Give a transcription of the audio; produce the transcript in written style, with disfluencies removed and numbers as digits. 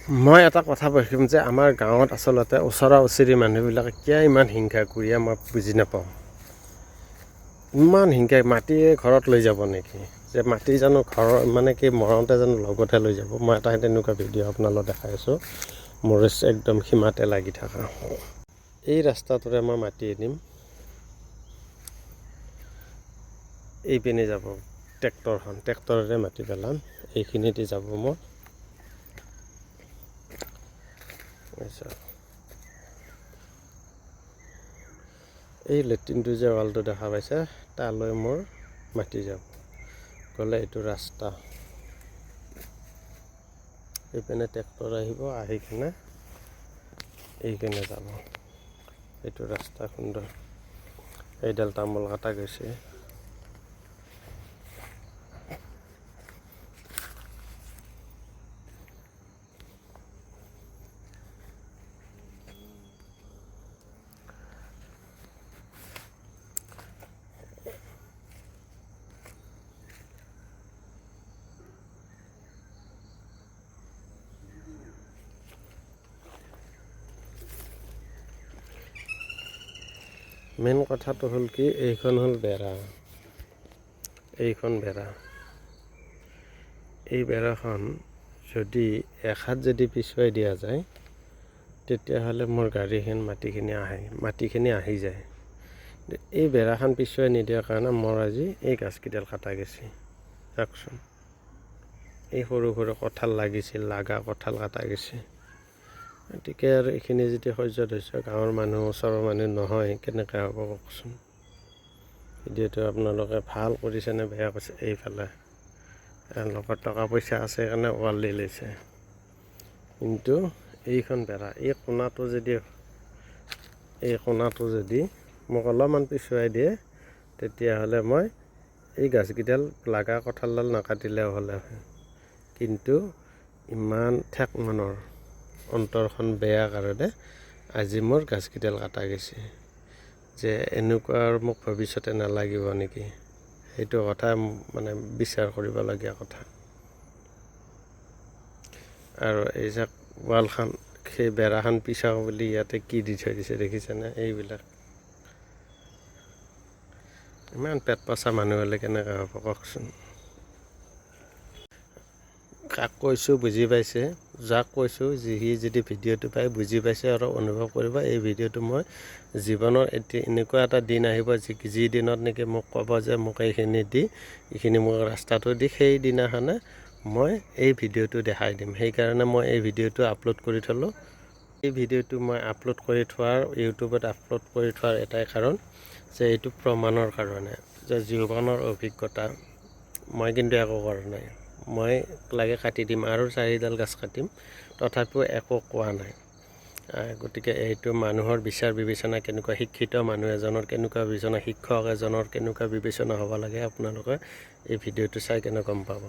মই এটা কথা কৈছোঁ যে আমাৰ গাঁৱত আচলতে ওচৰা ওচৰি মানুহবিলাকে কিয় ইমান হিংসা কৰি মই বুজি নাপাওঁ। ইমান হিংসা, মাটিয়ে ঘৰত লৈ যাব নেকি? যে মাটি জানো ঘৰৰ মানে কি মৰমতে জানো লগতে লৈ যাব? মই এটা তেনেকুৱা ভিডিঅ' আপোনালোকক দেখাই আছোঁ, মোৰ একদম সীমাতে লাগি থকা। এই ৰাস্তাটোৰে মই মাটি আনিম, এইপিনে যাব ট্ৰেক্টৰেৰে মাটি পেলাম, এইখিনিতে যাব মোৰ। এই লেট্ৰিনটো যে ৱালটো দেখা পাইছে, তালৈ মোৰ মাটি যাব গ'লে এইটো ৰাস্তা, এইপিনে ট্ৰেক্টৰ আহিব, আহি কিনে এইপিনে যাব। এইটো ৰাস্তা সুন্দৰ, এইডাল তামোল কটা গৈছে। মেইন কথাটো হ'ল কি, এইখন হ'ল বেৰা, এইখন বেৰা। এই বেৰাখন যদি এখাট যদি পিছুৱাই দিয়া যায়, তেতিয়াহ'লে মোৰ গাড়ীখন মাটিখিনি আহি যায়। এই বেৰাখন পিছুৱাই নিদিয়াৰ কাৰণে মোৰ আজি এই গাছকেইডাল কটা গৈছে। চাওকচোন, এই সৰু সৰু কঁঠাল লাগিছিল, লাগা কঁঠাল কটা গৈছে। গতিকে আৰু এইখিনি যদি সহ্য ধৈৰ্য গাঁৱৰ মানুহ, ওচৰৰ মানুহ নহয়, কেনেকৈ হ'ব কওকচোন? ভিডিঅ'টো আপোনালোকে ভাল কৰিছে নে বেয়া কৰিছে? এইফালে লগত টকা পইচা আছে কাৰণে ৱাল দি লৈছে, কিন্তু এইখন বেৰা, এই কোণাটো যদি মোক অলপমান পিছুৱাই দিয়ে, তেতিয়াহ'লে মই এই গাছকেইডাল লাগা কঁঠালডাল নাকাটিলেও হ'লে হয়। কিন্তু ইমান ঠেক মনৰ অন্তৰখন বেয়া কাৰণে আজি মোৰ গাছকেইডাল কটা গৈছে। যে এনেকুৱা আৰু মোক ভৱিষ্যতে নালাগিব নেকি? সেইটো কথা মানে বিচাৰ কৰিবলগীয়া কথা। আৰু এই যে ৱালখন, সেই বেৰাখন পিছাওঁ বুলি ইয়াতে কি দি থৈ দিছে দেখিছেনে? এইবিলাক ইমান পেট পচা মানুহ হ'লে কেনেকৈ হ'ব কওকচোন? কাক কৈছোঁ বুজি পাইছে, যাক কৈছোঁ সি যদি ভিডিঅ'টো পাই বুজি পাইছে আৰু অনুভৱ কৰিব। এই ভিডিঅ'টো মই জীৱনৰ এনেকুৱা এটা দিন আহিব যি দিনত নেকি মোক ক'ব যে মোক এইখিনি মোক ৰাস্তাটো দি, সেই দিনাখনে মই এই ভিডিঅ'টো দেখাই দিম। সেইকাৰণে মই এই ভিডিঅ'টো আপলোড কৰি থ'লোঁ। এই ভিডিঅ'টো মই আপলোড কৰি থোৱাৰ, ইউটিউবত আপলোড কৰি থোৱাৰ এটাই কাৰণ যে এইটো প্ৰমাণৰ কাৰণে যে জীৱনৰ অভিজ্ঞতা। মই কিন্তু একো কৰা নাই, মই লাগে কাটি দিম আৰু 4ডাল গছ কাটিম, তথাপিও একো কোৱা নাই। গতিকে এইটো মানুহৰ বিচাৰ বিবেচনা কেনেকুৱা, শিক্ষিত মানুহ এজনৰ কেনেকুৱা বিবেচনা, শিক্ষক এজনৰ কেনেকুৱা বিবেচনা হ'ব লাগে, আপোনালোকে এই ভিডিঅ'টো চাই কেনে গম পাব।